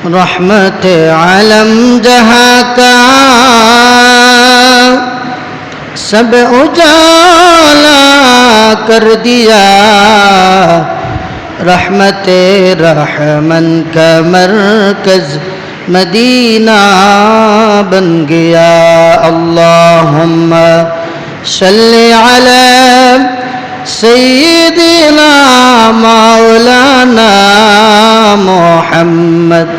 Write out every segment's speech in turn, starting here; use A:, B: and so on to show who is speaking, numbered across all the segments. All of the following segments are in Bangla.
A: रहमत आलम जहाँ का सब उजाला कर दिया, रहमत रहमन का मरकज मदीना बन गया। अल्लाहुम्मा सल्ली अला सय्यिदिना मौलाना मुहम्मद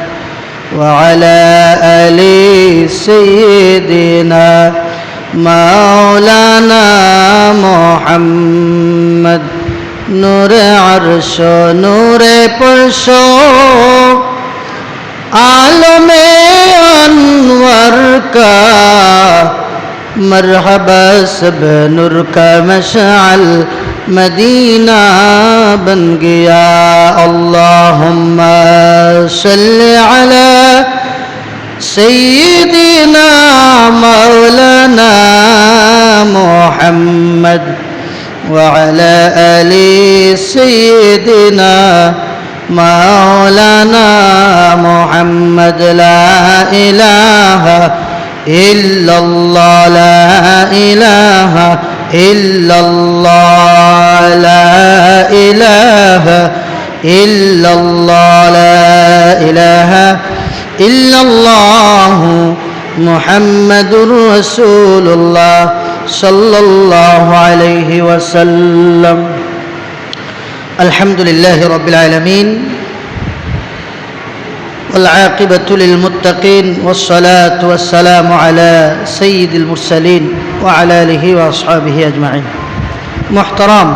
A: व अला आलि सय्यिदिना मौलाना मुहम्मद। नूर अर्श नूर परश आलमे अनवर का मरहबा सब नूर का मशअल मदीना बन गया। अल्लाहुम्मा सल्ली अला सय्यिदिना मौलाना मुहम्मद व अला आलि सय्यिदिना मौलाना मुहम्मद। ला इलाहा इल्लल्लाह ला इलाहा इल्लल्लाह ला इलाहा इल्लल्लाह ला इलाहा इल्लल्लाह मुहम्मदुर रसूलुल्लाह सल्लल्लाहु अलैहि वसल्लम। अल्हम्दुलिल्लाहि रब्बिल आलमीन वल आक़िबतु लिल मुत्तक़ीन वस्सलातु वस्सलामु अला सय्यिदिल मुरसलीन व अला आलिहि व अस्हाबिहि अजमाइन। मुहतरम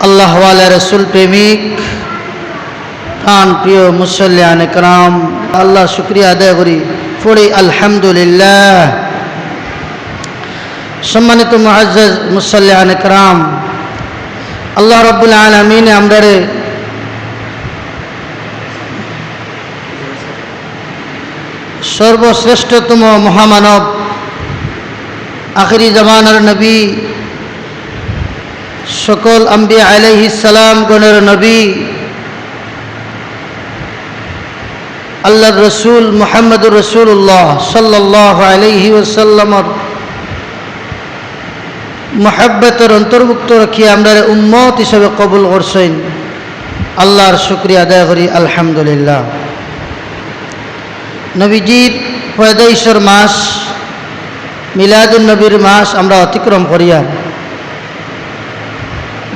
A: अल्लाह वाला रसूल प्रेमिक प्राण प्रिय मुसल्लियान कराम, अल्लाह शुक्रिया आदाय करी पढ़ी अल्हम्दुलिल्लाह। सम्मानित मुअज्जज मुसल्लियान कराम, আল্লাহ রাব্বুল আলামিন আমরারে সর্বশ্রেষ্ঠতম মহামানব আখিরি জামানার নবী, সকল আম্বিয়া আলাইহিস সালাম গণের নবী আল্লাহর রসুল মুহাম্মদুর রসুল্লাহ সাল্লাল্লাহু আলাইহি ওয়াসাল্লামর মহব্বতের অন্তর্ভুক্ত রাখিয়া আমরা উম্মত হিসেবে কবুল করছেন। আল্লাহর শুকরিয়া আদায় করি আলহামদুলিল্লাহ। নবীজির পয়দাইশের মাস মিলাদুন নবীর মাস আমরা অতিক্রম করিয়া,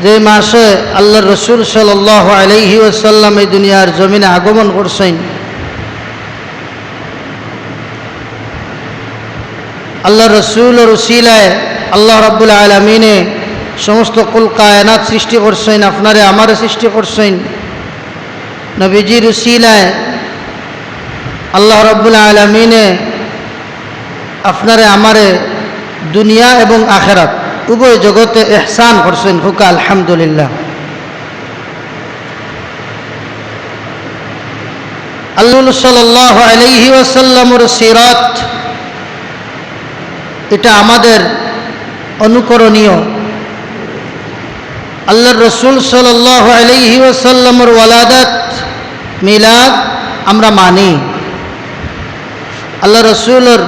A: যে মাসে আল্লাহর রসুল সাল্লাল্লাহু আলাইহি ওয়াসাল্লাম এই দুনিয়ার জমিনে আগমন করছেন। আল্লাহর রসুলের উসিলায় আল্লাহ রাব্বুল আলামিনে সমস্ত কুল কায়নাত সৃষ্টি করছেন, আপনারে আমারে সৃষ্টি করছেন। নবীজির উসিলায় আল্লাহ রাব্বুল আলামিনে আপনারে আমারে দুনিয়া এবং আখিরাত উভয় জগতে ইহসান করছেন। হুকা আলহামদুলিল্লাহ। আল্লাহ সাল্লাল্লাহু আলাইহি ওয়াসাল্লামের সিরাত এটা আমাদের অনুকরণীয়। আল্লাহর রসুল সাল্লাল্লাহু আলাইহি ওয়াসাল্লামের ওয়ালাদাত মিলাদ আমরা মানি। আল্লাহ রসুলের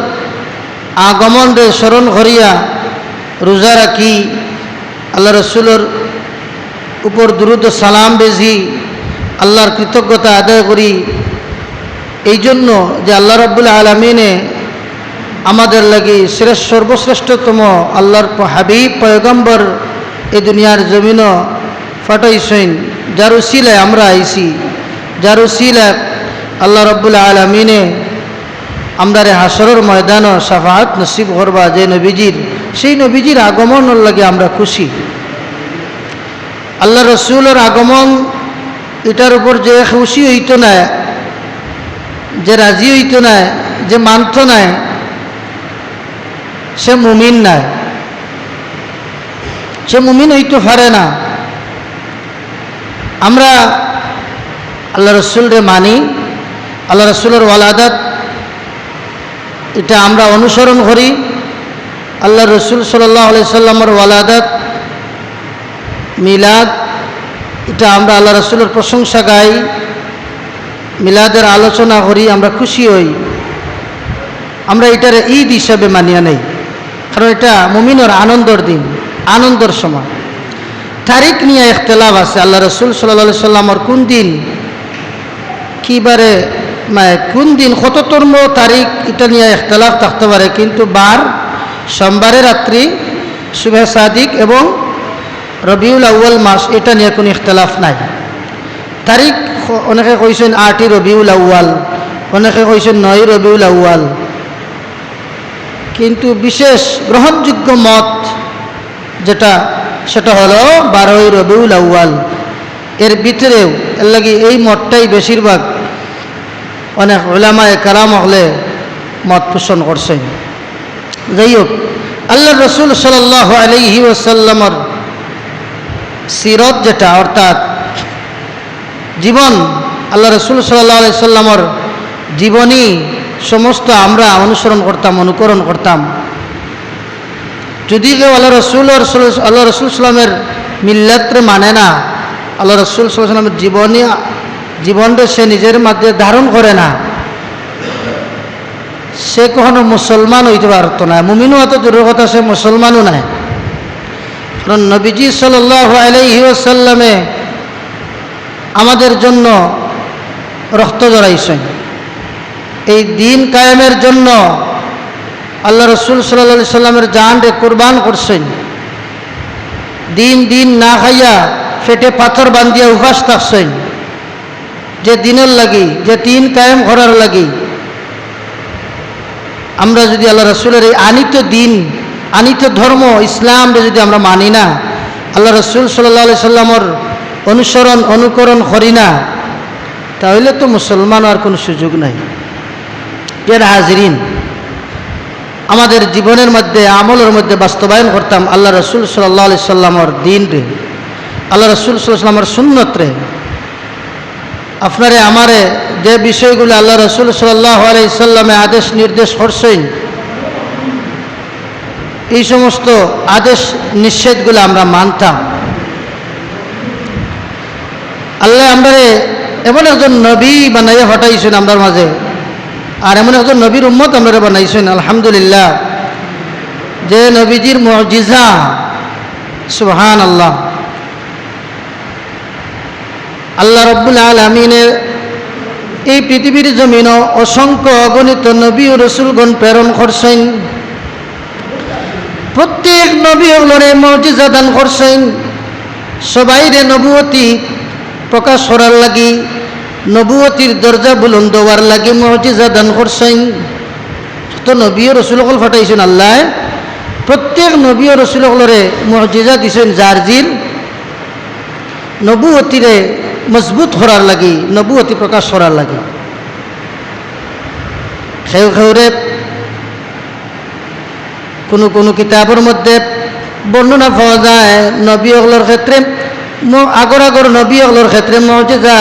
A: আগমনরে স্মরণ করিয়া রোজা রাখি, আল্লাহ রসুলের উপর দুরূদ ও সালাম বেজি আল্লাহর কৃতজ্ঞতা আদায় করি। এই জন্য যে আল্লাহ রাব্বুল আলামিনে আমাদের লাগি সর্বশ্রেষ্ঠতম আল্লাহর হাবিব পয়গম্বর এই দুনিয়ার জমিন ফাটাইছেন, যার উসিলায় আমরা আইছি, যার উসিলায় আল্লাহ রাব্বুল আলামিনে আমরারে হাসরের ময়দান শাফাআত নসিব করবা। যে নবীজির, সেই নবীজির আগমনের লাগে আমরা খুশি। আল্লাহ রসুলের আগমন এটার উপর যে খুশি হইতো না, যে রাজি হইতো না, যে মানত না, সে মুমিন নাই, সে মুমিন হইতে পারে না। আমরা আল্লাহ রসুলরে মানি, আল্লাহ রসুলের ওয়ালাদাত এটা আমরা অনুসরণ করি। আল্লাহ রসুল সাল্লাল্লাহু আলাইহি সাল্লামের ওয়ালাদাত মিলাদ এটা আমরা আল্লাহ রসুলের প্রশংসা গাই। মিলাদের আলোচনা করি, আমরা খুশি হই, আমরা এটার ঈদ হিসাবে মানিয়া নেই, কারণ এটা মুমিনের আনন্দর দিন, আনন্দর সময়। তারিখ নিয়ে ইখতিলাফ আছে, আল্লাহ রসুল সাল্লাল্লাহু আলাইহি সাল্লামর কোন দিন কিবারে কোন দিন কততম তারিখ এটা নিয়ে ইখতিলাফ থাকতে পারে, কিন্তু বার সোমবারের রাত্রি শুভে সাদিক এবং রবিউল আউয়াল মাস এটা নিয়ে কোনো ইখতিলাফ নাই। তারিখ অনেকে কইছেন 8ই রবিউল আউয়াল, অনেকে কইছেন 9ই রবিউল আউয়াল, কিন্তু বিশেষ গ্রহণযোগ্য মত যেটা সেটা হলো 12ই রবিউল আউয়াল। এর ভিতরেও এর লাগি এই মতটাই বেশিরভাগ অনেক উলামায়ে কেরাম হলে মত পোষণ করছেন। যাই হোক, আল্লাহ রসুল সাল্লাল্লাহু আলাইহি ওয়াসাল্লামর সিরত যেটা অর্থাৎ জীবন, আল্লাহ রসুল সাল্লাল্লাহু আলাইহি সাল্লামর জীবনী সমস্ত আমরা অনুসরণ করতাম, অনুকরণ করতাম। যদি কেউ আল্লাহ রসুল সাল্লামের মিল্লাতরে মানে না, আল্লাহ রসুল সাল্লামের জীবনটা সে নিজের মধ্যে ধারণ করে না, সে কখনো মুসলমান হইতে পারত না। মুমিনও এত দূরের কথা, সে মুসলমানও নাই। কারণ নবীজি সাল্লাল্লাহু আলাইহি ওয়াসাল্লামে আমাদের জন্য রক্ত জড়াইছেন, এই দিন কায়েমের জন্য আল্লাহ রসুল সাল্লাল্লাহু আলাইহি সাল্লামের জানকে কুরবান করছেন। দিন না খাইয়া পেটে পাথর বান্ধিয়া উপাস থাকছেন, যে দিনের লাগি, যে দিন কায়েম করার লাগি। আমরা যদি আল্লাহ রসুলের এই আনিত দিন, আনিত ধর্ম ইসলামকে যদি আমরা মানি না, আল্লাহ রসুল সাল্লাল্লাহু আলাইহি সাল্লামর অনুসরণ অনুকরণ করি না, তাহলে তো মুসলমান আর কোনো সুযোগ নাই। এর হাজিরিন, আমাদের জীবনের মধ্যে আমলের মধ্যে বাস্তবায়ন করতাম আল্লাহ রসুল সাল্লাল্লাহু আলাইহি সাল্লামর দিন রে, আল্লাহ রসুল সাল্লাল্লাহু আলাইহি সাল্লামর সুন্নত রে। আপনারে আমারে যে বিষয়গুলো আল্লাহ রসুল সাল্লাল্লাহু আলাইহি সাল্লামে আদেশ নির্দেশ করছেন, এই সমস্ত আদেশ নিষেধগুলো আমরা মানতাম। আল্লাহ আমরারে এমন একজন নবী বানাইয়া হটাইছেন আমরার মাঝে, আর এমন একজন নবীর উম্মত আমরা বানাইছেন আলহামদুলিল্লাহ, যে নবীজির মুজিজা, সুবহানাল্লাহ। আল্লাহ রাব্বুল আলামিনের এই পৃথিবীর জমিনও অসংখ্য অগণিত নবী ও রাসূলগণ প্রেরণ করছেন। প্রত্যেক নবী ওগুলোরে মুজিজা দান করছেন, সবাইরে নবুয়তি প্রকাশ করার লাগি, নবুয়তির দরজা বুলন্দ হওয়ার লাগি মুজিজা দান করছেন। তো নবী ও রাসূলগণ পাঠাইছেন আল্লাহ, প্রত্যেক নবী ও রাসূলগণরে মুজিজা দিছেন, জারজির নবুয়তিরে মজবুত করার লাগি, নবুয়তি প্রকাশ করার লাগি। খেউরে কোনো কিতাবের মধ্যে বর্ণনা পাওয়া যায়, নবী ওগুলোর ক্ষেত্রে, আগর নবী ওগুলোর ক্ষেত্রে মুজিজা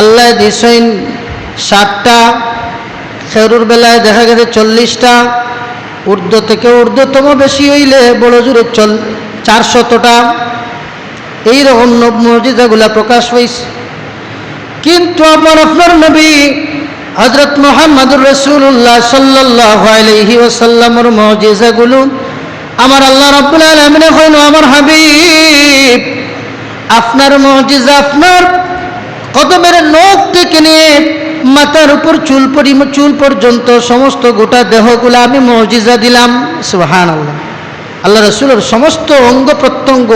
A: আল্লাহ দিছেন 60টা, খেউরের বেলায় দেখা গেছে 40টা, ঊর্ধ্ব থেকে ঊর্ধ্বতম বেশি হইলে বড় জোরে 400টা। এইরকম মুজিজাগুলা প্রকাশ হয়েছে। কিন্তু আপনার নবী হযরত মুহাম্মদুর রাসূলুল্লাহ সাল্লাল্লাহু আলাইহি ওয়াসাল্লামের মুজিজাগুলো আমার আল্লাহ রাব্বুল আলামিন কইলো, আমার হাবিব আপনার মুজিজা আপনার কদমের নখ থেকে নিয়ে মাথার উপর চুল পর্যন্ত সমস্ত গোটা দেহগুলো আমি মুজিজা দিলাম। সুবহানাল্লাহ। আল্লাহ রাসূলের সমস্ত অঙ্গ প্রত্যঙ্গ,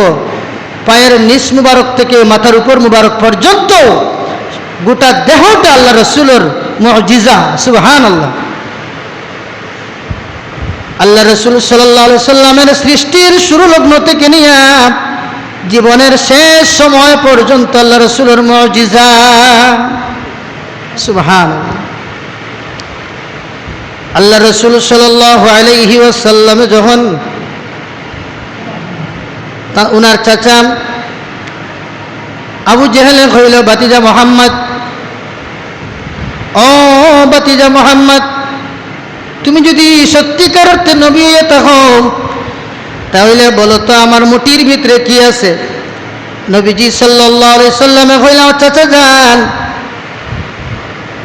A: পায়ের নিচ মুবারক থেকে মাথার উপর মুবারক পর্যন্ত গোটা দেহটা আল্লাহ রসুলের মুজিজা। সুবহানাল্লাহ। আল্লাহ রসুল সাল্লাল্লাহু আলাইহি সাল্লামের সৃষ্টির শুরু লগ্ন থেকে নিয়ে জীবনের শেষ সময় পর্যন্ত আল্লাহ রসুলের মুজিজা। সুবহানাল্লাহ। আল্লাহ রসুল সাল্লাল্লাহু আলাইহি ওয়াসাল্লাম যখন উনার চাচা আবু জেহেলে কইল, বাতিজা মোহাম্মদ, ও বাতিজা মোহাম্মদ, তুমি যদি সত্যিকার অর্থে নবী হয়ে থাকো তাহলে বলো তো আমার মুঠির ভিতরে কি আছে? নবীজি সাল্লাল্লাহু আলাইহি সাল্লামে কইলেন, চাচা যান,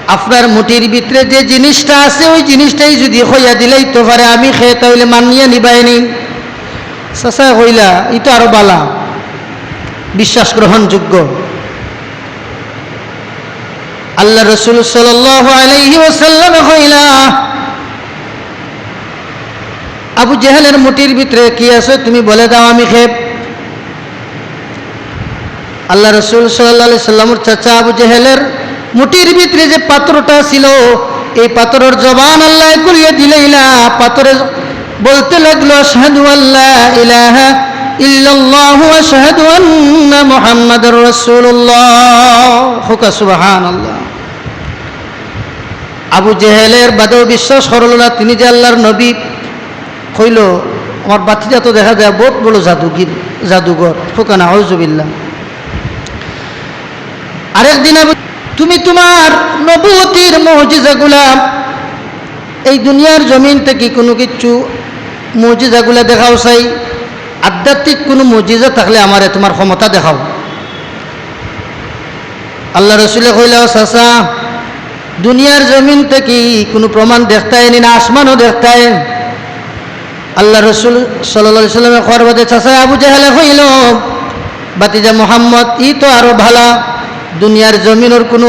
A: আপনার মুঠির ভিতরে যে জিনিসটা আছে ওই জিনিসটাই যদি হইয়া দিলেই তো পারে আমি খেয়ে তাহলে মানিয়ে নিবাইনি। চাচা হইলা এটা আরো বালা, বিশ্বাস গ্রহণযোগ্য। আল্লাহ রসুল সাল্লাল্লাহু আলাইহি ওয়াসাল্লাম হইলা আবু জেহেলের মুঠির ভিতরে কি আছে তুমি বলে দাও আমি খেয়ে। আল্লাহ রসুল সাল্লাল্লাহু আলাইহি সাল্লামের চাচা আবু জেহেলের মুঠির ভিতরে যে পাত্রটা ছিল এই পাথরের জবান আল্লাহ খুলিয়ে দিলেইলা পাথরে বলতে লাগলো আশহাদু আল্লা ইলাহা ইল্লাল্লাহু ওয়া আশহাদু আন্না মুহাম্মাদুর রাসূলুল্লাহ। হুকা সুবহানাল্লাহ। আবু জেহেলের বাদেও বিশ্বাস করল না তিনি যে আল্লাহর নবী। কইল আমার বাতিজা তো দেখা যায় বহুত বড় জাদুঘর। হুকা নাউযুবিল্লাহ। আরেকদিন তুমি তোমার নবুয়তির মুজিজাগুলা এই দুনিয়ার জমিন থেকে কোনো কিছু মুজিজাগুলা দেখাও চাই, আধ্যাত্মিক কোনো মুজিজা থাকলে আমারে তোমার ক্ষমতা দেখাও। আল্লাহ রসুলে কইলাও চাচা দুনিয়ার জমিন থেকে কোনো প্রমাণ দেখতাই না আসমানও দেখতাই। আল্লাহ রসুল সাল্লাল্লাহু আলাইহি সাল্লামে খবর বাদে চাচা আবু জেহেলে কইল বাতিজা মোহাম্মদ ই তো আরো ভালা, দুনিয়ার জমিনের কোনো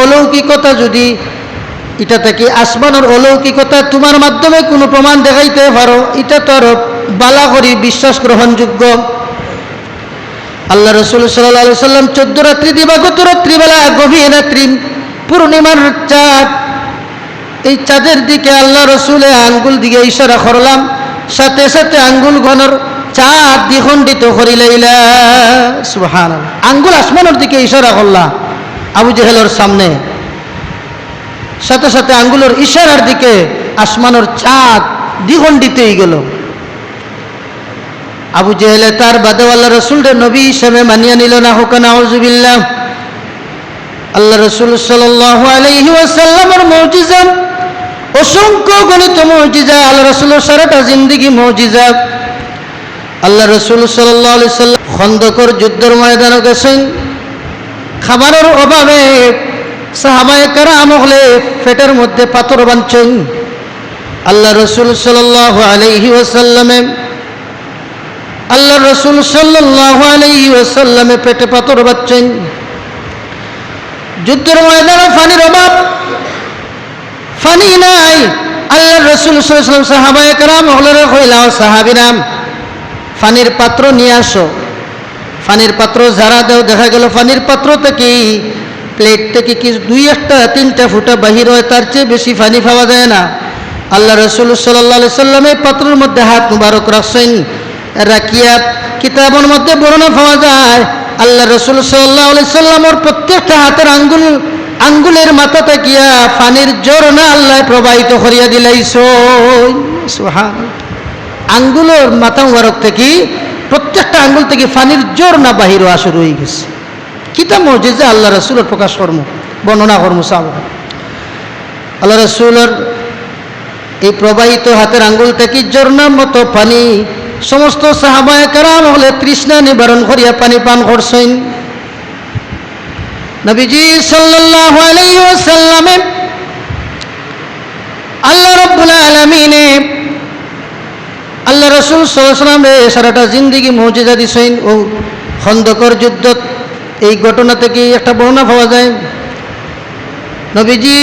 A: অলৌকিকতা যদি এটা থেকে আসমানের অলৌকিকতা তোমার মাধ্যমে কোনো প্রমাণ দেখাইতে পারো এটা তো আরো বালা করি বিশ্বাস গ্রহণযোগ্য। আল্লাহ রসুল সাল্লাল্লাহু আলাইহি সাল্লাম 14 রাত্রি দিবাগত রাত্রিবেলা গভীর রাত্রি পূর্ণিমার চাঁদ, এই চাঁদের দিকে আল্লাহ রসুলের আঙ্গুল দিকে ইশারা করলাম, সাথে সাথে আঙ্গুল ঘনর চাঁদ দ্বিখণ্ডিত করিলাইলা। সুবহানাল্লাহ। আঙ্গুল আসমানের দিকে ইশারা করলাম আবু জেহেলের সামনে, সাথে সাথে আঙ্গুলের ইশারার দিকে আসমানের চাঁদ দ্বিখণ্ডিত হয়ে গেল। আবু জেহেলে তার বাদে আল্লাহ রসুলের নবী হিসেবে মানিয়ে নিল না। হুকা নাউযুবিল্লাহ। আল্লাহ রসুল সাল্লাল্লাহু আলাইহি ওয়াসাল্লামের মুজিজা অসংখ্য গণিত মুজিজা, আল্লাহ রসুলের সারাটা জিন্দেগি মুজিজা। আল্লাহ রসুল সাল্লাল্লাহু আলাইহি সাল্লাম খন্দকের যুদ্ধের ময়দানে গেছেন, খাবারের অভাবে সাহাবায়ে কেরাম হলে পেটের মধ্যে পাথর বাঁধছেন। আল্লাহ রসুল সাল্লাল্লাহু আলাইহি ওয়াসাল্লামে পেটে পাথর বাঁধছেন। যুদ্ধের ময়দানে পানির অভাব, পানি নাই। আল্লাহ রসুল সাল্লাল্লাহু আলাইহি ওয়াসাল্লাম সাহাবায়ে কেরাম হলে কইলা সাহাবীরা পানির পাত্র নিয়ে আসো। পানির পাত্র যারা দেও, দেখা গেল পানির পাত্র থেকে প্লেট থেকে কি 2-1-3টা ফুটা বাহির হয়, তার চেয়ে বেশি পানি পাওয়া যায় না। আল্লাহ রসুল সাল্লাল্লাহু আলাইহি সাল্লাম এই পাত্রের মধ্যে হাত মুবারক রাখছেন, রাখিয়া কিতাবের মধ্যে বর্ণনা পাওয়া যায় আল্লাহ রসুল সাল্লাল্লাহু আলাইহি সাল্লামের প্রত্যেকটা হাতের আঙ্গুলের মাথা থেকে পানির ঝরনা আল্লাহ প্রবাহিত করিয়া দিলাইছো। সুবহানাল্লাহ। আঙ্গুলের মাথা মুবারক থেকে প্রত্যেকটা আঙ্গুল থেকে পানির ঝরনা বাহির হওয়া শুরু হয়ে গেছে। কিতা মুজিজা আল্লাহ রসুলের প্রকাশ কর্ম বর্ণনা কর্ম সাহাবা। আল্লাহ রসুলের এই প্রবাহিত হাতের আঙ্গুল থেকে ঝরনার মতো পানি সমস্ত সাহাবায়ে কেরাম হলে তৃষ্ণা নিবারণ করিয়া পানি পান করছেন। নবীজি সাল্লাল্লাহু আলাইহি ওয়াসাল্লামে আল্লাহ রাব্বুল আলামিনে আল্লাহ রসুল সাল্লাল্লাহু আলাইহি ওয়াসাল্লাম সারাটা জিন্দেগি মুজিজা দিছেন। ও খন্দকের যুদ্ধ এই ঘটনা থেকে একটা বর্ণনা পাওয়া যায়। নবীজি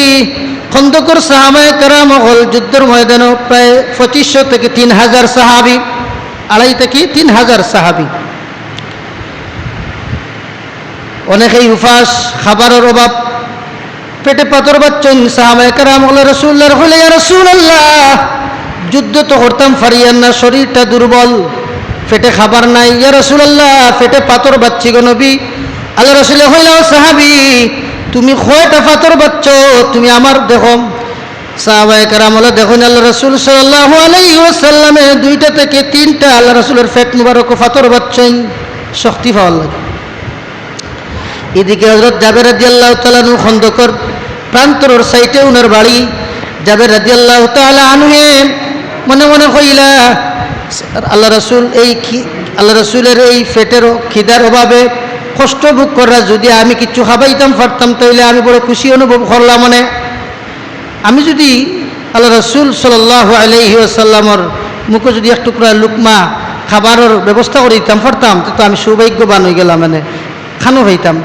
A: খন্দকের সাহাবায়ে কেরাম হল যুদ্ধের ময়দানে প্রায় 2500 থেকে 3000 সাহাবী, 2.5 থেকে 3000 সাহাবী। অনেকেই উপাস, খাবারের অভাব, পেটে পাথর বাচ্চেন। সাহাবায়ে কেরাম হল রাসূলুল্লাহর হলে ইয়া রাসূলুল্লাহ যুদ্ধ তো করতাম পারিয়ান না, শরীরটা দুর্বল, পেটে খাবার নাই। ইয়া রাসূলুল্লাহ পেটে পাথর বাচ্চি গো নবী। আল্লাহ রসুল হইল সাহাবী তুমি কয়টা পাথর বাচ্চ তুমি আমার দেখো। সাহাবায়ে কেরাম হলো দেখুন আল্লাহ রসুল সাল্লাল্লাহু আলাইহি ওয়াসাল্লামে 2টা থেকে 3টা আল্লাহ রসুলের পেট মুবারক পাথর বাচ্চেন শক্তি পাওয়ার লাগে। এদিকে হযরত জাবের রাদিয়াল্লাহু তাআলা আনহু খন্দকের প্রান্তরের সাইটে উনার বাড়ি। জাবের রাদিয়াল্লাহু তাআলা আনহু মনে মনে কইলা আল্লাহ রসুলের এই পেটের খিদার অভাবে কষ্ট ভোগ করা, যদি আমি কিছু খাবাইতাম পারতাম তাইলে আমি বড় খুশি অনুভব করলাম। মানে আমি যদি আল্লাহ রসুল সাল্লাল্লাহু আলাইহি ওয়াসাল্লামর মুখে যদি এক টুকরা লুকমা খাবারের ব্যবস্থা করে দিতাম পারতাম, তো আমি সৌভাগ্যবান হয়ে গেলাম, মানে খানো হইতাম।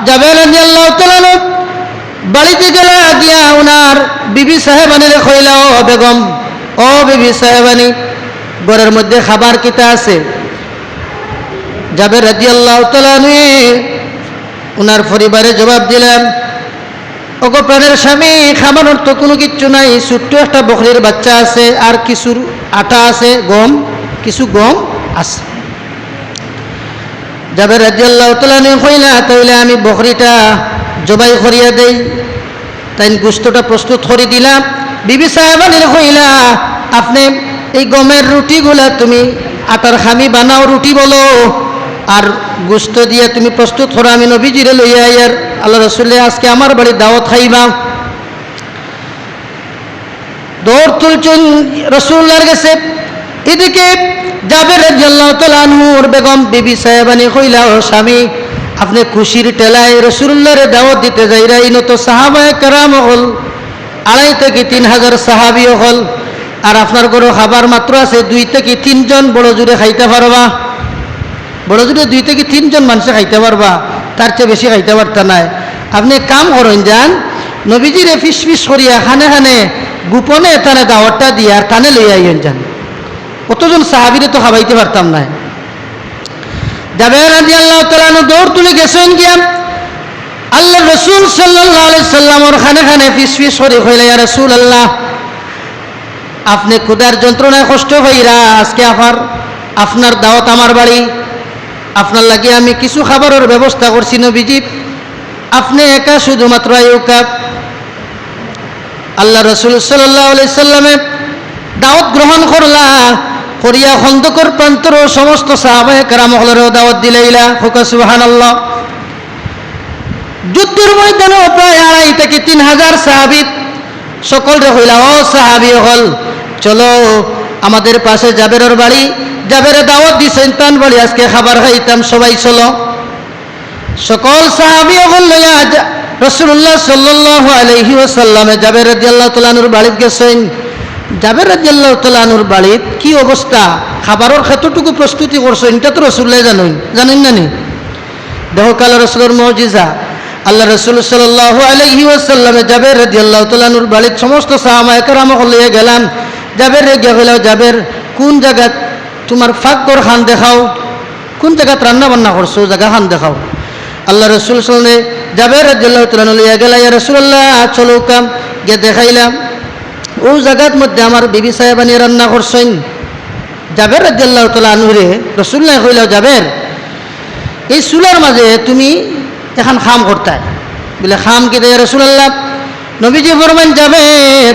A: জাবের রাদিয়াল্লাহু তাআলা বাড়িতে গেলে গিয়া ওনার বিবি সাহেবানিরে কইলা, ও বেগম, ও বিবি সাহেবানি, ঘরের মধ্যে খাবার কিতা আছে? জাবের রাদিয়াল্লাহু তাআলা ওনার পরিবারে জবাব দিলেন, ওগো প্রাণের স্বামী, খাবানোর তো কোনো কিচ্ছু নাই, ছোট্ট একটা বকরির বাচ্চা আছে, আর কিছুর আটা আছে, গম, কিছু গম আছে। জাবের রাদিয়াল্লাহু তাআলা কইলা, তাইলে আমি বকরিটা জবাই করিয়া দেই। তাই গোশতটা প্রস্তুত করে দিলাম। বিবি সাহেবানির কইলা, আপনি এই গমের রুটিগুলা তুমি আটার খামি বানাও, রুটি বলো, আর গোশত দিয়ে তুমি প্রস্তুত করো, আমি নবীজিরে লইয়া আইয়ার আল্লাহ রসুলে আজকে আমার বাড়ি দাওয়াত খাইবা। দৌড় তুলছেন রসুল্লাহর কাছে। এদিকে জাবের রাদিয়াল্লাহু তাআলা আনহুর বেগম বিবি সাহেবানি কইলা, ও স্বামী, আপনি খুশির টেলায় রসুল্লাহরে দাওয়াত দিতে যাইরা, ইনত সাহাবায়ে কেরাম হল 2,500 থেকে 3,000 সাহাবিও হল, আর আপনার ঘরে খাবার মাত্র আছে 2 থেকে 3 জন, বড় জোরে খাইতে পারবা, বড় জোরে 2 থেকে 3 জন মানুষে খাইতে পারবা, তার চেয়ে বেশি খাইতে পারতা নাই। আপনি কাম করেন, যান নবীজিরে ফিস ফিস করিয়া খানে খানে গোপনে তানে দাওয়াতটা দিয়ে আর তানে লইয়া আইয়েন, যান অতজন সাহাবিরে তো খাবাইতে পারতাম না। জাবের রাদিয়াল্লাহু তাআলা দৌড় তুলে গেছেন গিয়া আল্লাহ রসুল সাল্লাল্লাহু আলাইহি সাল্লামর খানে খানে ফিস ফিস করে কইলা, ইয়া রাসূলুল্লাহ, আপনি ক্ষুধার যন্ত্রণায় কষ্ট হইরা আজকে আপনার দাওয়াত আমার বাড়ি, আপনার লাগে আমি কিছু খাবারের ব্যবস্থা করছি নবীজি, আপনি একা শুধুমাত্র আইউকা। আল্লাহ রসুল সাল্লাল্লাহু আলাইহি সাল্লামে দাওয়াত গ্রহণ করলা, করিয়া খন্দকর প্রান্তর সমস্ত সাহাবায়ে কেরামহলেরও দাওয়াত দিলাইলা। হুকা সুবহানাল্লাহ। যুদ্ধের ময়দানে প্রায় 2,500 থেকে 3,000 সাহাবী সকলরে হইলা, ও সাহাবী হল, চলো আমাদের পাশে জাবেরের বাড়ি, জাবেরে দাওয়াত দিছেন তান বাড়ি, আজকে খাবার খাইতাম, সবাই চলো। সকল সাহাবী হল লইয়া রাসূলুল্লাহ সাল্লাল্লাহু আলাইহি ওয়াসাল্লামে জাবের রাদিয়াল্লাহু তাআলা আনহুর বাড়িতে গেছেন। জাবের রাদিয়াল্লাহু তাআলা আনহুর বাড়িত কি অবস্থা, খাবারের কতটুকু প্রস্তুতি করছেন, এটা তো রাসূলুল্লাহ জানেন না নি? দেখো কাল রাসূলের মুজিজা। আল্লাহ রাসূল সাল্লাল্লাহু আলাইহি ওয়াসাল্লামে জাবের রাদিয়াল্লাহু তাআলা আনহুর বাড়িতে সমস্ত সাহাবায়ে কেরাম লইয়া গেলাম। জাবের রেগে হইল, জাবের কোন জায়গা তোমার ফাঁকঘর খান দেখাও, কোন জায়গাত রান্না বান্না করছো, জায়গা খান দেখাও। আল্লাহ রসুল সাল্লাল্লাহু আলাইহি ওয়াসাল্লাম জাবের রাদিয়াল্লাহু তাআলা লইয়া গেলা, ইয়া রাসূলুল্লাহ, চলো কাম গিয়ে দেখাইলাম, ও জায়গার মধ্যে আমার বিবি সাহেবানি রান্না করছেন। জাবের রাদিয়াল্লাহু তাআলা আনহুরে রাসূলুল্লাহ কইল, জাবের, এই চুলার মাঝে তুমি এখন খাম করতায়, বলে খাম কি দেয় রাসূলুল্লাহ? নবীজি ফরমান, জাবের,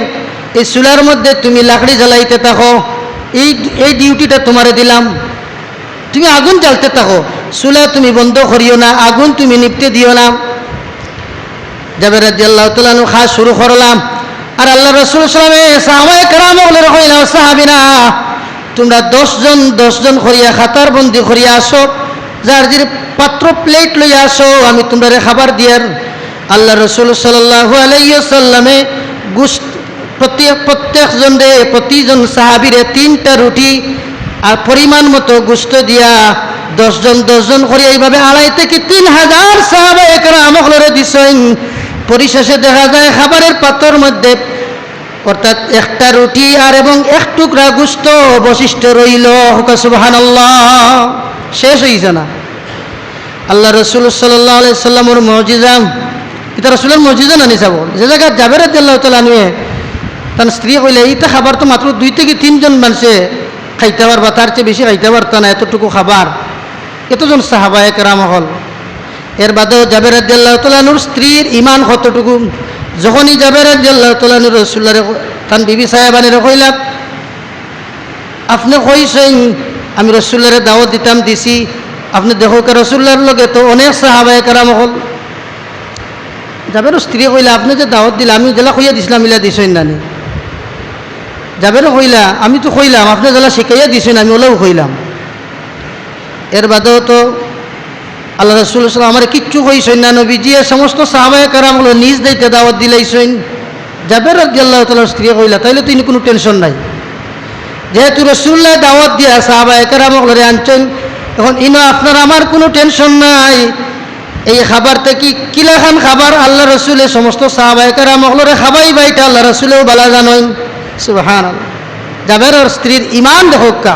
A: এই চুলার মধ্যে তুমি লাকড়ি জ্বালাইতে থাকো, এই ডিউটিটা তোমারে দিলাম, তুমি আগুন জ্বালতে থাকো, চুলা তুমি বন্ধ করিও না, আগুন তুমি নিপতে দিও না। জাবের রাদিয়াল্লাহু তাআলা আনহু খাওয়া শুরু করলাম। আর আল্লাহ রাসূল সাল্লাল্লাহু আলাইহি ওয়াসাল্লাম সাহাবায়ে কেরামদের কইলা, সাহাবীরা, তোমরা 10 জন করিয়া খাতার বন্দি করিয়া আসো, যার যে পাত্র প্লেট লইয়া আসো, আমি তোমরা খাবার দিয়ার। আল্লাহ রসুল সাল্লাল্লাহু আলাইহি ওয়াসাল্লামে প্রতিজন সাহাবীরে 3টা রুটি আর পরিমাণ মতো গোশত দিয়া 10 জন করে এইভাবে 2,500 থেকে 3,000 সাহাবায়ে কেরামরে দিছেন। পরিশেষে দেখা যায় খাবারের পাত্রের মধ্যে অর্থাৎ একটা রুটি আর এবং 1 টুকরা গোশত অবশিষ্ট রইল। সুবহানাল্লাহ। শেষ হইছে না। আল্লাহ রসুল সাল্লাল্লাহু আলাইহি সাল্লামের মুজিজা, এটা রসুলের মুজিজা না নিছাব। যে জায়গা জাবের রাদিয়াল্লাহু তাআলা নিয়ে তার স্ত্রী কইলে, এইটা খাবার তো মাত্র 2 থেকে 3 জন মানুষে খাইতে পারবা, তার চেয়ে বেশি খাইতে পারত না, এতটুকু খাবার এতজন সাহাবায়ে কেরাম হল। এর বাদেও জাবের রাদিয়াল্লাহু তাআলা নূর স্ত্রীর ইমান কতটুকু, যখনই জাবের রাদিয়াল্লাহু তাআলা নূর রাসূলুল্লাহর তান বিবি সাহেবানির কইলা, আপনি কইছেন আমি রাসূলুল্লাহর দাওয়াত দিছি, আপনি দেখো কে রাসূলুল্লাহর লগে তো অনেক সাহাবায়ে কেরাম হল। জাবের স্ত্রী কইলা, আপনি যে দাওয়াত দিলা আমি জেলা কইয়া দিছিলাম, ইলা দিছেন নানি? জাবেরও কইলা, আমি তো কইলাম, আপনি জেলা শিখাইয়া দিছেন, আমি ওলাও কইলাম। এর বাদেও তো আল্লাহ রসুল সাল্লাম আমার কিচ্ছু কইছেন না, নবীজি সমস্ত সাহাবায়ে কেরামগুলো নিজ দায়িত্বে দাওয়াত দিলাইছেন। জাবের রাদিয়াল্লাহু তাআলার স্ত্রী কইলা তাইলে তো কোনো টেনশন নাই, যেহেতু রসুল্লাহ দাওয়াত দিয়া সাহাবায়ে কেরামগুলো আনছেন, এখন ইনো আপনার আমার কোনো টেনশন নাই। এই খাবার থেকে কিলাখান খাবার আল্লাহ রসুলের সমস্ত সাহাবায়ে কেরামগুলো খাবাই বাইটা আল্লাহ রসুলেও বালা জানেন। সুবহানাল্লাহ। জাবেরের স্ত্রীর ইমান দেখোকা,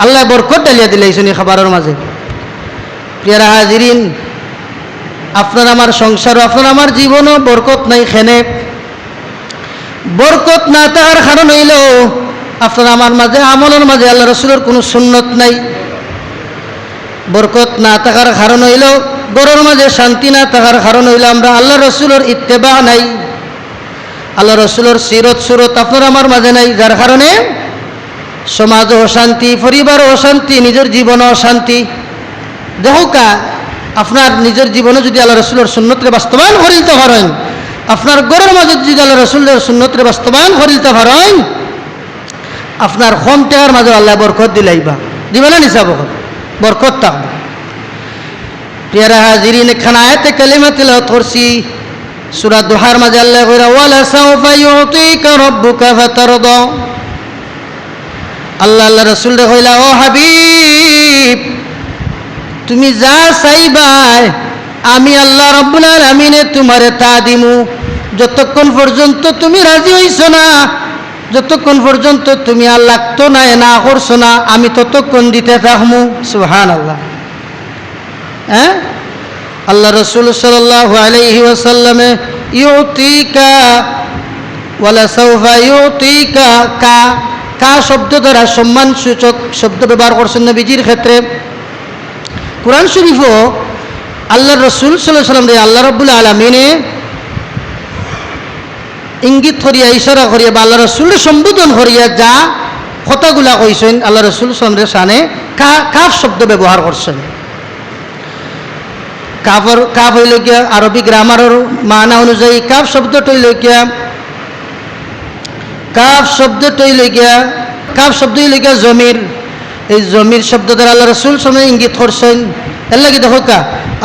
A: আল্লাহ বরকত ডালিয়া দিলাইছেন এই খাবারের মাঝে। প্রিয়ারা হাজিরিন, আপনার আমার সংসার, আপনার আমার জীবনও বরকত নাই। খেনে বরকত না থাকার কারণ হইল আপনার আমার মাঝে আমলের মাঝে আল্লাহ রসুলের কোনো সুন্নত নাই। বরকত না থাকার কারণ হইল গরের মাঝে শান্তি না থাকার কারণ হইল আমরা আল্লাহ রসুলের ইত্তেবা নাই, আল্লাহ রসুলের সিরত সুরত আপনার আমার মাঝে নাই, যার কারণে সমাজও অশান্তি, পরিবারও অশান্তি, নিজের জীবনও অশান্তি। দেখোকা আপনার নিজের জীবনে যদি আল্লাহ রসুলের সুন্নতরে বাস্তবায়ন করিতে পারেন, আপনার গরের মাঝে যদি আল্লাহ রসুলের সুন্নতরে বাস্তবায়ন করিতে পারেন, আপনার কম টাকার মাঝে আল্লাহ বরকত দিলাইবা, দিবে না নিসা বরকত থাকবে। প্রিয়ারা হাজিরিন, এখানে আয়াতে কালিমা তিলাওয়াত করছি সূরা দুহার মাঝে আল্লাহ কইরা ওয়ালা সাউফা ইউতিকা রাব্বুকা ফাতারদা। আল্লাহ রসুল রে কইলা, ও হাবিব তুমি যা চাইবাই আমি আল্লাহ রাব্বুল আলামিনে তোমারে তা দিমু। যতক্ষণ পর্যন্ত তুমি রাজি হইছো না, যতক্ষণ পর্যন্ত তুমি আর লাগতো না না করছো না, আমি ততক্ষণ দিতে থাকমু। সুবহানাল্লাহ। হ্যাঁ, আল্লাহ রসুল সাল্লাল্লাহু আলাইহি ওয়াসাল্লামে ইউতিকা ওয়ালা সাউফা ইউতিকা কা কা শব্দ দ্বারা সম্মান সূচক শব্দ ব্যবহার করছেন নবীজির ক্ষেত্রে। কুরআন শরীফও আল্লাহ রসুল সাল্লাল্লাহু আলাইহি ওয়াসাল্লাম আল্লাহ রাব্বুল আলামিনে ইঙ্গিত করিয়া ইশারা করিয়া বা আল্লাহ রসুলের সম্বোধন করিয়া যা কথাগুলা কইছেন আল্লাহ রসুল সাল্লাল্লাহু আলাইহি সানে কাফ শব্দ ব্যবহার করছেন। কাফ হইল গিয়া আরবি গ্রামারের মানা অনুযায়ী কাফ শব্দটা হইল গিয়া জমির। এই জমির শব্দ দ্বারা আল্লাহ রসুল সাল্লাল্লাহু ইঙ্গিত করছেন। এর লাগি দেখো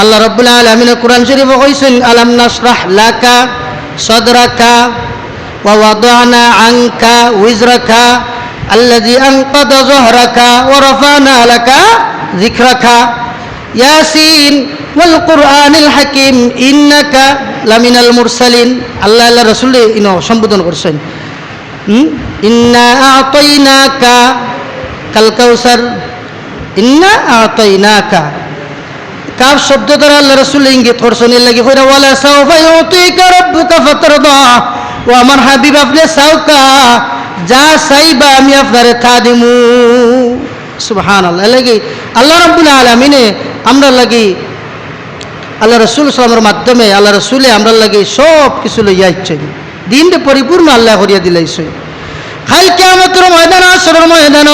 A: আল্লাহ রাব্বুল আলামিন কুরআন শরীফে কইছেন আলাম নাশরাহ লাকা সাদরাকা ওয়া ওয়াদানা আনকা উইজরাকা আল্লাযী আনকাদা যহরাকা ওয়া রাফা'না লাকা যিকরাকা ইয়াসিন ওয়াল কুরআনিল হাকীম ইন্নাকা লামিনাল মুরসালিন। আল্লাহ রাসূল ইনো সম্বোধন করছেন। ইন্না আ'তাইনাকা কাল কাউসার, ইন্না আ'তাইনাকা কাফ শব্দ দ্বারা আল্লাহ রাসূল ইঙ্গিত করছেন। এর লাগি কইরা ওয়ালা সাউফা ইউতিকা রাব্বুকা ফাতারদা, ও আমার হাবিব আপনি চাওকা যা চাইবা আমি আপনারে তা দিমু। সুবহানাল্লাহ। এর লাগি আল্লাহ রাব্বুল আলামিনে আমরা লাগি আল্লাহ রসুল সাল্লামের মাধ্যমে আল্লাহ রসুলে আমরা লাগি সব কিছু লইয়া ইচ্ছেন, দিনটা পরিপূর্ণ আল্লাহ করিয়া দিলাইছে। কাল কিয়ামতের ময়দান, আসরের ময়দান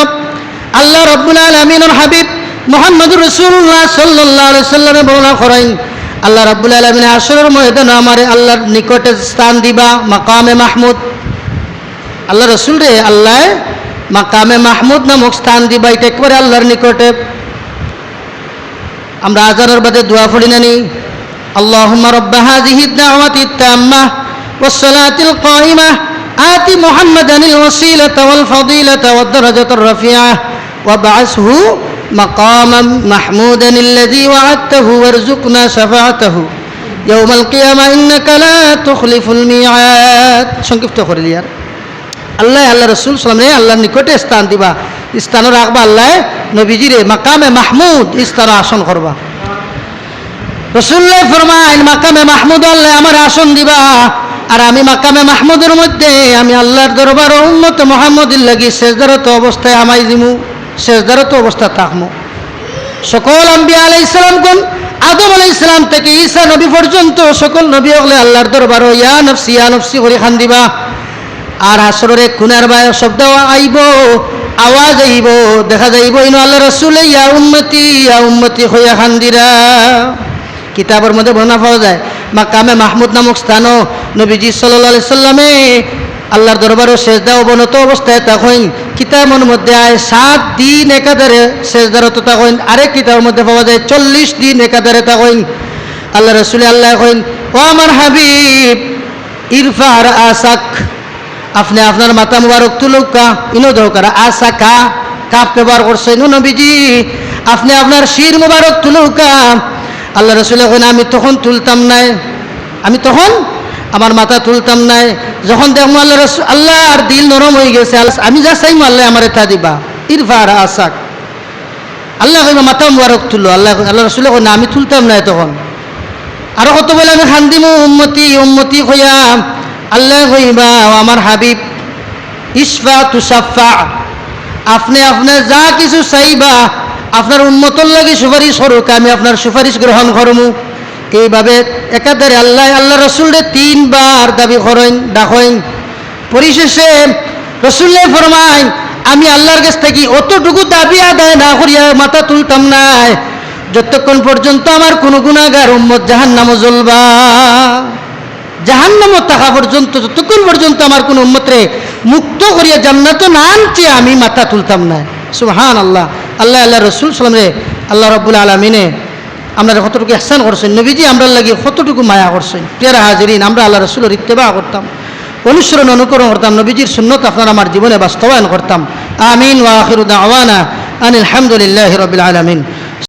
A: আল্লাহ রাব্বুল আলামিনের হাবিব মুহাম্মদুর রাসূলুল্লাহ সাল্লাল্লাহু আলাইহি ওয়াসাল্লামে বর্ণনা করেন আল্লাহ রাব্বুল আলামিন আসরের ময়দানে আমারে আল্লাহর নিকটে স্থান দিবা মাকামে মাহমুদ। আল্লাহ রসুল রে আল্লাহ মাকামে মাহমুদ নামক স্থান দিবা, এটা একবারে আল্লাহর নিকটে। আমরা আজানের বাদে দোয়া পড়ি নানি আল্লাহুম্মা রাব্বা হাযিহিদ দাওয়াতিত তাম্মাহ ওয়াস সালাতিল কায়িমাহ আতি মুহাম্মাদানিল ওয়াসিলাতা ওয়াল ফাদিলাতা ওয়াদ দারাজাতার রাফিআহ ওয়াবআসহু মাকামান মাহমুদানিল্লাযী ওয়া'আদতাহু ওয়ারযুকনা শাফাআতাহু ইয়াওমাল কিয়ামা ইন্নাকা লা তুখলিফুল মিআদ। সংক্ষিপ্ত করে লিয়ার আল্লাহ রাসূল সাল্লাল্লাহু আলাইহি আল্লাহর নিকটে স্থান দিবা, স্থান রাখবা আল্লাহ নবীজিরে মাকামে মাহমুদ স্থান আসন করবা। রাসূলুল্লাহ ফরমায় মাকামে মাহমুদ আল্লাহ আমার আসন দিবা, আর আমি মাকামে মাহমুদের মধ্যে আমি আল্লাহর দরবার উম্মত মুহাম্মদের লাগি সেজদারত অবস্থায় আমাই দিমু, সেজদারত অবস্থা থাকমু। সকল আম্বিয়া আলাইহিস সালাম কোন আদম আলাইহিস সালাম থেকে ঈসা নবী পর্যন্ত সকল নবী হলে আল্লাহর দরবার ইয়া নফসি করে খান দিবা। আর হাসরের কুনার বায় শব্দ আইব, আওয়াজ আইব, দেখা যাইব ইনো আল্লাহ রাসূল ইয়া উম্মতি হইয়া খান্দিরা। কিতাবের মধ্যে বর্ণনা পাওয়া যায় মাকামে মাহমুদ নামক স্থানও নবীজি সাল্লাল্লাহু আলাইহি সাল্লামে আল্লাহর দরবারে সেজদা অবনত অবস্থায় তখন কিতাবের মধ্যে আয় 7 দিন একাধারে সেজদারত তখন আরেক কিতাবের মধ্যে পাওয়া যায় 40 দিন একাধারে তখন আল্লাহ রসুল আল্লাহ কইন ও আমার হাবিব ইরফা আর আসাক, আপনি আপনার মাথা মুবারক তুলুকা ইনো দরকার আসাকা কাপ ব্যবহার করছেন নবীজি, আপনি আপনার শির মুবারক তুলুকা। আল্লাহ রসুল কইন আমি তখন তুলতাম নাই, আমি তখন আমার মাথা তুলতাম নাই। যখন দেখবো আল্লাহ রসুল আল্লাহর দিল নরম হয়ে গেছে, আমি যা চাইম আল্লাহ আমার এটা দিবা ইরফা আর আসাক। আল্লাহ কইবা মাথা মুবারক তুলো, আল্লাহ আল্লাহ রসুল কই না আমি তুলতাম নাই তখন। আরো কত বলে আমি খান্দিমু উম্মতি উম্মতি কইয়াম। আল্লাহ কইবা ও আমার হাবিব ইসফা তুসাফা, আপনি আপনার যা কিছু চাইবা আপনার উম্মতর লাগি সুপারিশ করুক, আমি আপনার সুপারিশ গ্রহণ করমু। এইভাবে একাধারে আল্লাহ আল্লাহ রসুলরে 3 বার দাবি করেন ডাকেন। পরিশেষে রসুল্লাহ ফরমায় আমি আল্লাহর কাছ থেকে অতটুকু দাবি আদায় না করিয়া মাথা তুলতাম নাই যতক্ষণ পর্যন্ত আমার কোনো গুনাহগার উম্মত জাহান্নামে জ্বলবা, জাহান্নামে থাকা পর্যন্ত, যতক্ষণ পর্যন্ত আমার কোনো উম্মতরে মুক্ত করিয়া জান্নাতে না আনছে আমি মাথা তুলতাম না। সুবহানাল্লাহ। আল্লাহ আল্লাহ রসুল সাল্লাল্লাহু আলাইহি ওয়াসাল্লাম আল্লাহ রাব্বুল আলামিনে আমরা কতটুকু ইহসান করছেন, নবীজি আমরা লাগি কতটুকু মায়া করছেন। প্রিয় হাজিরিন, আমরা আল্লাহ রসুলের ইত্তেবা করতাম, অনুসরণ অনুকরণ করতাম, নবীজির সুন্নত আপনার আমার জীবনে বাস্তবায়ন করতাম। আমিন ওয়া আখিরু দাওয়ানা আনিল হামদুলিল্লাহি রাব্বিল আলামিন।